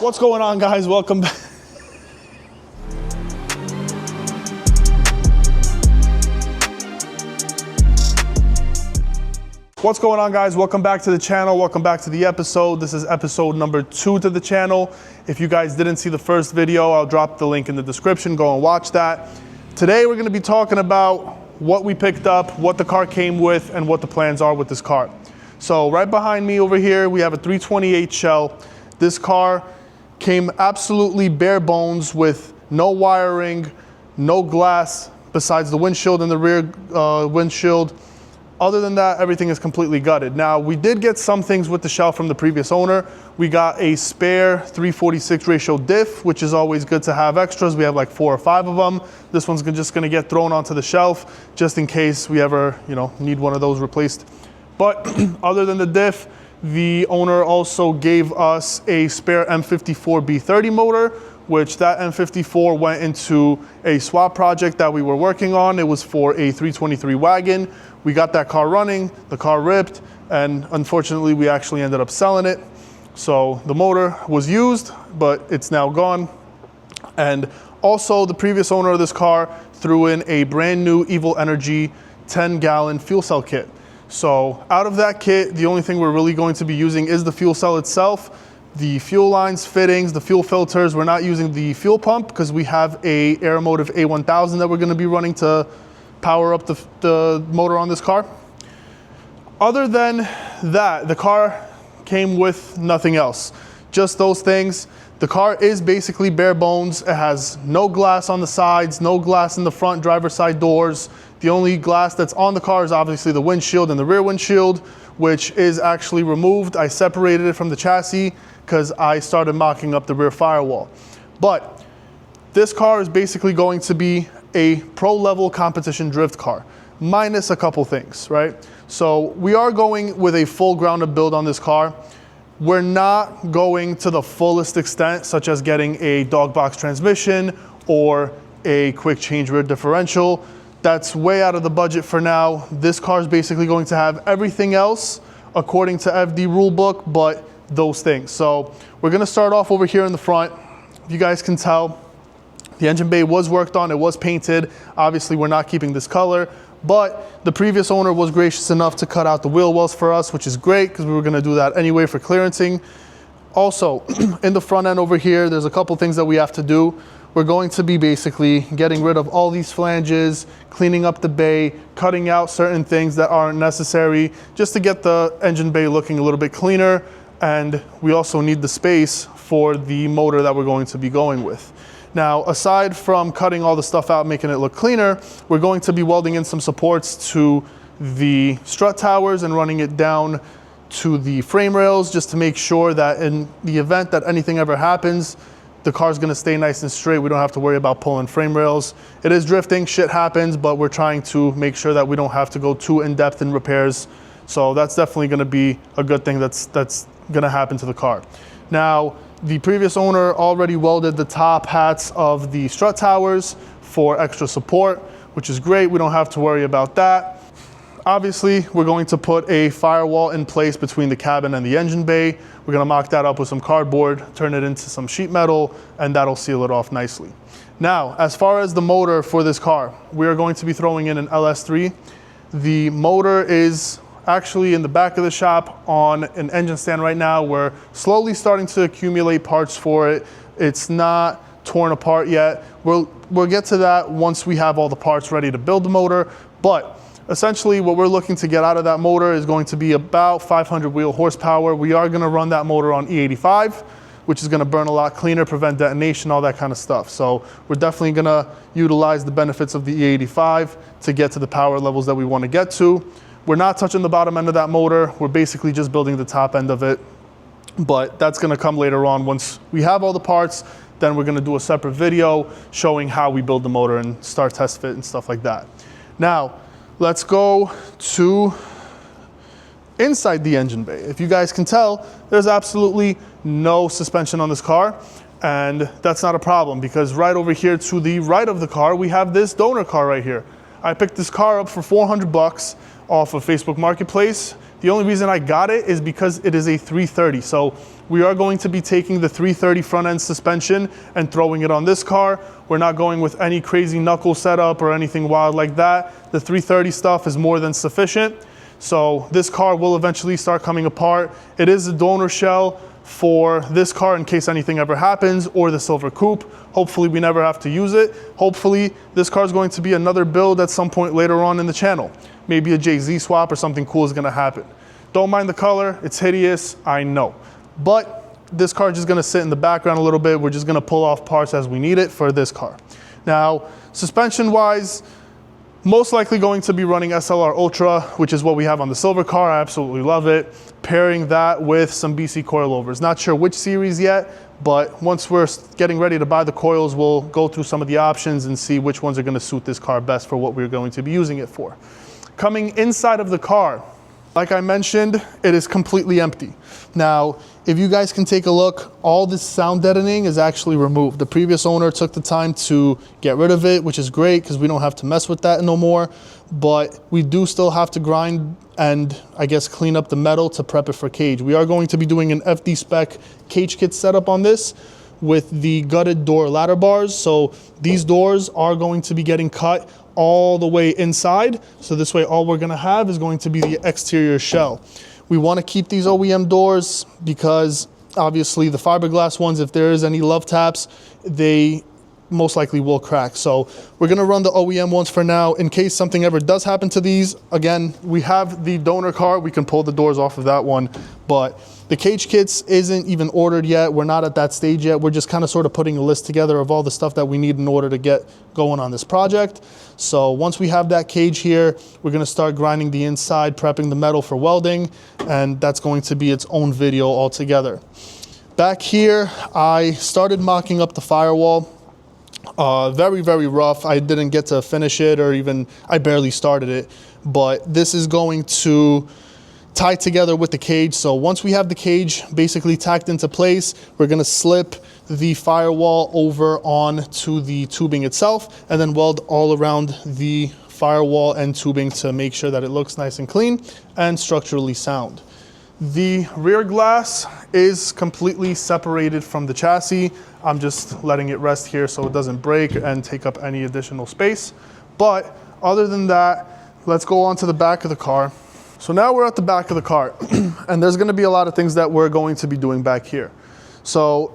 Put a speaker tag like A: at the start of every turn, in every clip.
A: What's going on, guys? Welcome back. What's going on, guys? Welcome back to the channel. Welcome back to the episode. This is episode number 2 to the channel. If you guys didn't see the first video, I'll drop the link in the description. Go and watch that. Today, we're going to be talking about what we picked up, what the car came with, and what the plans are with this car. So right behind me over here, we have a 328 shell. This car came absolutely bare bones with no wiring, no glass besides the windshield and the rear windshield. Other than that, everything is completely gutted. Now, we did get some things with the shell from the previous owner. We got a spare 346 ratio diff, which is always good to have extras. We have like 4 or 5 of them. This one's just gonna get thrown onto the shelf just in case we ever, need one of those replaced. But other than the diff, the owner also gave us a spare M54 B30 motor, which that M54 went into a swap project that we were working on. It was for a 323 wagon. We got that car running, the car ripped, and unfortunately we actually ended up selling it. So the motor was used, but it's now gone. And also the previous owner of this car threw in a brand new Evil Energy 10-gallon fuel cell kit. So out of that kit, the only thing we're really going to be using is the fuel cell itself. The fuel lines, fittings, the fuel filters. We're not using the fuel pump because we have a Aeromotive A1000 that we're going to be running to power up the motor on this car. Other than that, the car came with nothing else. Just those things. The car is basically bare bones. It has no glass on the sides, no glass in the front driver's side doors. The only glass that's on the car is obviously the windshield and the rear windshield, which is actually removed. I separated it from the chassis because I started mocking up the rear firewall. But this car is basically going to be a pro-level competition drift car, minus a couple things, right? So we are going with a full ground-up build on this car. We're not going to the fullest extent, such as getting a dog box transmission or a quick change rear differential. That's way out of the budget for now. This car is basically going to have everything else according to FD rulebook, but those things. So we're gonna start off over here in the front. If you guys can tell, the engine bay was worked on, it was painted. Obviously, we're not keeping this color, but the previous owner was gracious enough to cut out the wheel wells for us, which is great because we were gonna do that anyway for clearancing. Also, in the front end over here, there's a couple things that we have to do. We're going to be basically getting rid of all these flanges, cleaning up the bay, cutting out certain things that aren't necessary, just to get the engine bay looking a little bit cleaner. And we also need the space for the motor that we're going to be going with. Now, aside from cutting all the stuff out, making it look cleaner, we're going to be welding in some supports to the strut towers and running it down to the frame rails, just to make sure that in the event that anything ever happens, the car's gonna stay nice and straight. We don't have to worry about pulling frame rails. It is drifting, shit happens, but we're trying to make sure that we don't have to go too in-depth in repairs. So that's definitely gonna be a good thing that's gonna happen to the car. Now, the previous owner already welded the top hats of the strut towers for extra support, which is great. We don't have to worry about that. Obviously, we're going to put a firewall in place between the cabin and the engine bay. We're gonna mock that up with some cardboard, turn it into some sheet metal, and that'll seal it off nicely. Now, as far as the motor for this car, we are going to be throwing in an LS3. The motor is actually in the back of the shop on an engine stand right now. We're slowly starting to accumulate parts for it. It's not torn apart yet. We'll get to that once we have all the parts ready to build the motor, but essentially, what we're looking to get out of that motor is going to be about 500 wheel horsepower. We are gonna run that motor on E45, which is gonna burn a lot cleaner, prevent detonation, all that kind of stuff. So we're definitely gonna utilize the benefits of the E85 to get to the power levels that we wanna get to. We're not touching the bottom end of that motor. We're basically just building the top end of it, but that's gonna come later on. Once we have all the parts, then we're gonna do a separate video showing how we build the motor and start test fit and stuff like that. Now, let's go to inside the engine bay. If you guys can tell, there's absolutely no suspension on this car, and that's not a problem because right over here to the right of the car, we have this donor car right here. I picked this car up for 400 bucks off of Facebook Marketplace. The only reason I got it is because it is a 330. So we are going to be taking the 330 front end suspension and throwing it on this car. We're not going with any crazy knuckle setup or anything wild like that. The 330 stuff is more than sufficient. So this car will eventually start coming apart. It is a donor shell for this car in case anything ever happens, or the Silver Coupe. Hopefully we never have to use it. Hopefully this car is going to be another build at some point later on in the channel. Maybe a JZ swap or something cool is gonna happen. Don't mind the color, it's hideous, I know. But this car is just gonna sit in the background a little bit. We're just gonna pull off parts as we need it for this car. Now, suspension wise, most likely going to be running SLR Ultra, which is what we have on the silver car. I absolutely love it. Pairing that with some BC coilovers. Not sure which series yet, but once we're getting ready to buy the coils, we'll go through some of the options and see which ones are gonna suit this car best for what we're going to be using it for. Coming inside of the car, like I mentioned, it is completely empty. Now, if you guys can take a look, all this sound deadening is actually removed. The previous owner took the time to get rid of it, which is great because we don't have to mess with that no more. But we do still have to grind and I guess clean up the metal to prep it for cage. We are going to be doing an FD spec cage kit setup on this with the gutted door ladder bars. So these doors are going to be getting cut all the way inside. So this way, all we're gonna have is going to be the exterior shell. We wanna keep these OEM doors because obviously the fiberglass ones, if there is any love taps, they most likely will crack. So we're gonna run the OEM ones for now. In case something ever does happen to these, again, we have the donor car, we can pull the doors off of that one, but the cage kits isn't even ordered yet. We're not at that stage yet. We're just kind of sort of putting a list together of all the stuff that we need in order to get going on this project. So once we have that cage here, we're gonna start grinding the inside, prepping the metal for welding, and that's going to be its own video altogether. Back here, I started mocking up the firewall. Very, very rough. I didn't get to finish it, or even, I barely started it, but this is going to tie together with the cage. So once we have the cage basically tacked into place, we're gonna slip the firewall over onto the tubing itself and then weld all around the firewall and tubing to make sure that it looks nice and clean and structurally sound. The rear glass is completely separated from the chassis. I'm just letting it rest here so it doesn't break and take up any additional space. But other than that, let's go on to the back of the car. So now we're at the back of the car and there's gonna be a lot of things that we're going to be doing back here. So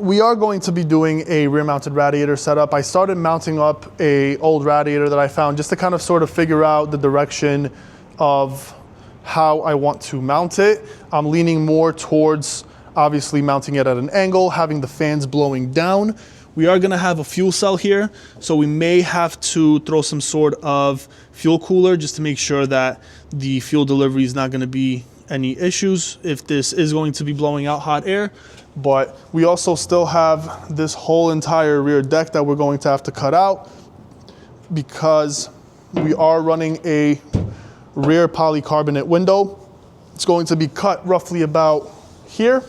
A: we are going to be doing a rear mounted radiator setup. I started mounting up a old radiator that I found just to kind of sort of figure out the direction of how I want to mount it. I'm leaning more towards obviously mounting it at an angle, having the fans blowing down. We are gonna have a fuel cell here, so we may have to throw some sort of fuel cooler just to make sure that the fuel delivery is not gonna be any issues if this is going to be blowing out hot air. But we also still have this whole entire rear deck that we're going to have to cut out because we are running a rear polycarbonate window. It's going to be cut roughly about here.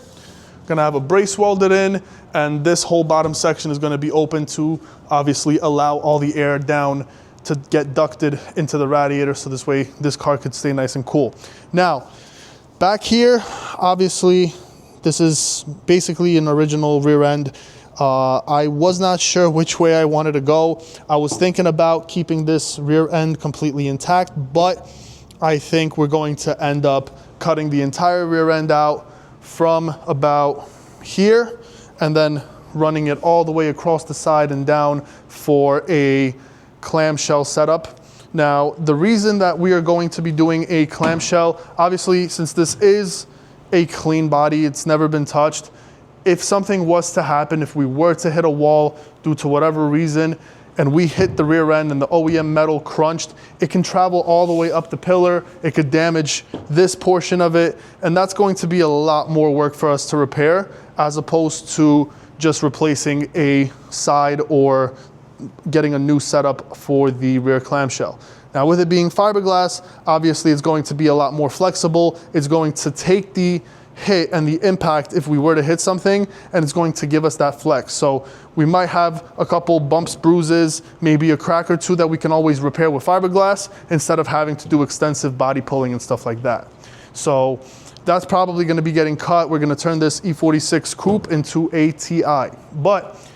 A: Gonna have a brace welded in, and this whole bottom section is gonna be open to obviously allow all the air down to get ducted into the radiator, so this way this car could stay nice and cool. Now, back here, obviously, this is basically an original rear end. I was not sure which way I wanted to go. I was thinking about keeping this rear end completely intact, but I think we're going to end up cutting the entire rear end out from about here and then running it all the way across the side and down for a clamshell setup. Now, the reason that we are going to be doing a clamshell, obviously, since this is a clean body, it's never been touched. If something was to happen, if we were to hit a wall due to whatever reason, and we hit the rear end and the OEM metal crunched, it can travel all the way up the pillar. It could damage this portion of it, and that's going to be a lot more work for us to repair as opposed to just replacing a side or getting a new setup for the rear clamshell. Now, with it being fiberglass, obviously it's going to be a lot more flexible. It's going to take the hit and the impact if we were to hit something, and it's going to give us that flex. So we might have a couple bumps, bruises, maybe a crack or two that we can always repair with fiberglass instead of having to do extensive body pulling and stuff like that. So that's probably going to be getting cut. We're going to turn this E46 coupe into a TI. But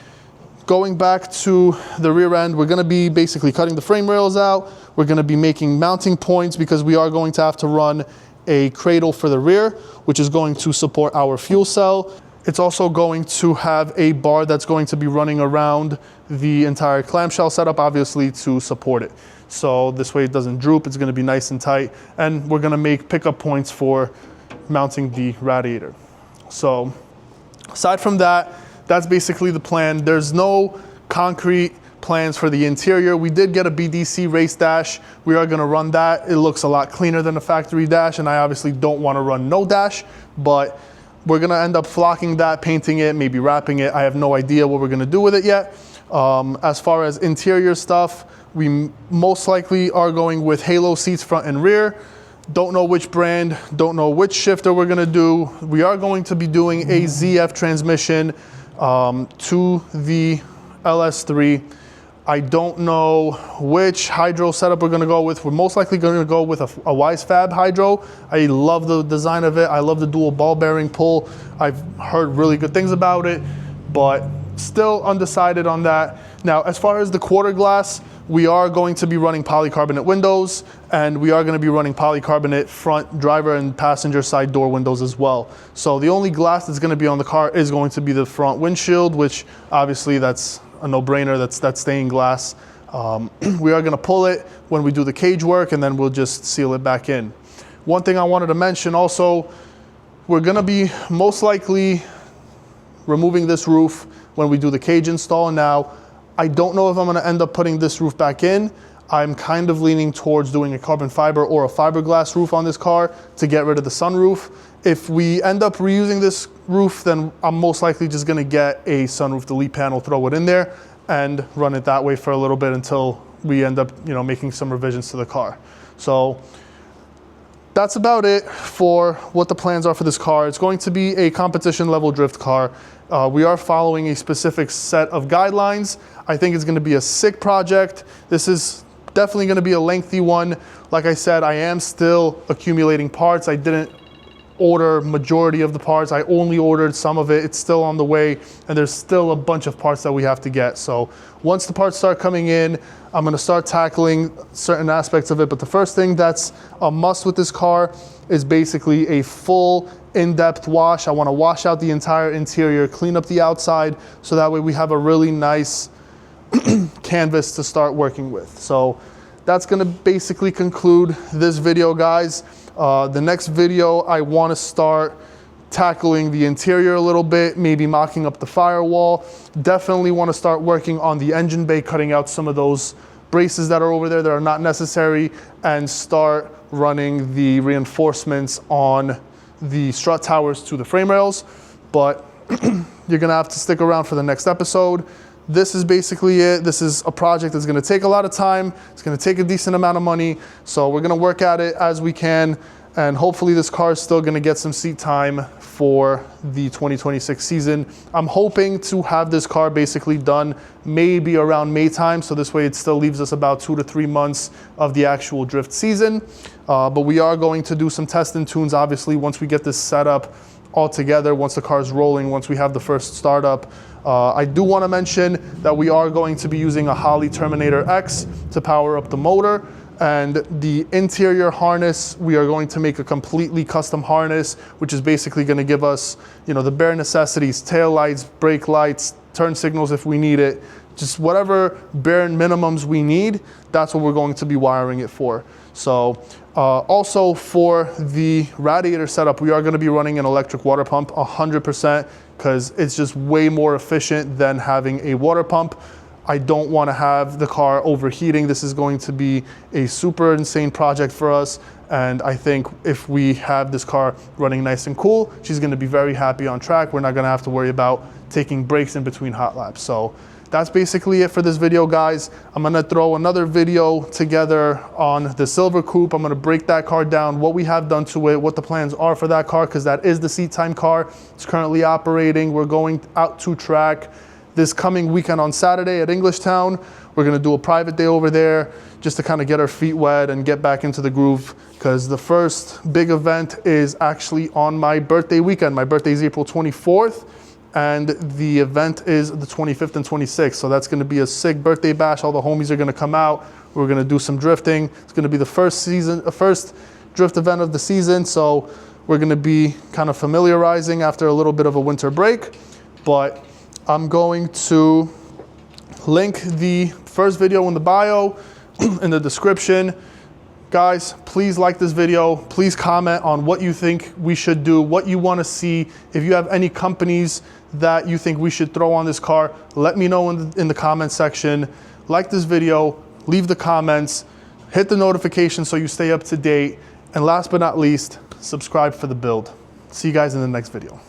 A: going back to the rear end, we're going to be basically cutting the frame rails out. We're going to be making mounting points because we are going to have to run a cradle for the rear, which is going to support our fuel cell. It's also going to have a bar that's going to be running around the entire clamshell setup, obviously, to support it. So this way it doesn't droop, it's going to be nice and tight, and we're going to make pickup points for mounting the radiator. So aside from that, that's basically the plan. There's no concrete plans for the interior. We did get a BDC race dash. We are going to run that. It looks a lot cleaner than a factory dash, and I obviously don't want to run no dash, but we're going to end up flocking that, painting it, maybe wrapping it. I have no idea what we're going to do with it yet. As far as interior stuff, we most likely are going with Halo seats front and rear. Don't know which brand, don't know which shifter we're going to do. We are going to be doing a ZF transmission to the LS3. I don't know which hydro setup we're going to go with. We're most likely going to go with a Wisefab hydro. I love the design of it. I love the dual ball bearing pull. I've heard really good things about it, but still undecided on that. Now, as far as the quarter glass, we are going to be running polycarbonate windows, and we are going to be running polycarbonate front driver and passenger side door windows as well. So the only glass that's going to be on the car is going to be the front windshield, which obviously that's a no-brainer. That's stained glass. We are going to pull it when we do the cage work, and then we'll just seal it back in. One thing I wanted to mention also, we're going to be most likely removing this roof when we do the cage install. Now, I don't know if I'm going to end up putting this roof back in. I'm kind of leaning towards doing a carbon fiber or a fiberglass roof on this car to get rid of the sunroof. If we end up reusing this roof, then I'm most likely just going to get a sunroof delete panel, throw it in there, and run it that way for a little bit until we end up, making some revisions to the car. So that's about it for what the plans are for this car. It's going to be a competition level drift car. We are following a specific set of guidelines. I think it's going to be a sick project. This is definitely going to be a lengthy one. Like I said, I am still accumulating parts. I didn't order majority of the parts. I only ordered some of it. It's still on the way, and there's still a bunch of parts that we have to get. So once the parts start coming in, I'm going to start tackling certain aspects of it. But the first thing that's a must with this car is basically a full in-depth wash. I want to wash out the entire interior, clean up the outside, so that way we have a really nice canvas to start working with. So that's going to basically conclude this video, guys. The next video, I want to start tackling the interior a little bit, maybe mocking up the firewall. Definitely want to start working on the engine bay, cutting out some of those braces that are over there that are not necessary, and start running the reinforcements on the strut towers to the frame rails. But you're going to have to stick around for the next episode. This is basically it. This is a project that's going to take a lot of time. It's going to take a decent amount of money. So we're going to work at it as we can. And hopefully this car is still going to get some seat time for the 2026 season. I'm hoping to have this car basically done maybe around May time. So this way it still leaves us about 2 to 3 months of the actual drift season. But we are going to do some test and tunes, obviously, once we get this set up all together, once the car is rolling, once we have the first startup. I do want to mention that we are going to be using a Holley Terminator X to power up the motor, and the interior harness, we are going to make a completely custom harness, which is basically going to give us, the bare necessities: tail lights, brake lights, turn signals if we need it, just whatever bare minimums we need. That's what we're going to be wiring it for. So also for the radiator setup, we are going to be running an electric water pump 100%, because it's just way more efficient than having a water pump. I don't want to have the car overheating. This is going to be a super insane project for us. And I think if we have this car running nice and cool, she's going to be very happy on track. We're not going to have to worry about taking breaks in between hot laps. So that's basically it for this video, guys. I'm gonna throw another video together on the Silver Coupe. I'm gonna break that car down, what we have done to it, what the plans are for that car, because that is the seat time car. It's currently operating. We're going out to track this coming weekend on Saturday at Englishtown. We're gonna do a private day over there just to kind of get our feet wet and get back into the groove, because the first big event is actually on my birthday weekend. My birthday is April 24th. And the event is the 25th and 26th. So that's gonna be a sick birthday bash. All the homies are gonna come out. We're gonna do some drifting. It's gonna be the first drift event of the season. So we're gonna be kind of familiarizing after a little bit of a winter break. But I'm going to link the first video in the bio, in the description. Guys, please like this video. Please comment on what you think we should do, what you want to see. If you have any companies that you think we should throw on this car, let me know in the comment section. Like this video, leave the comments, hit the notification so you stay up to date. And last but not least, subscribe for the build. See you guys in the next video.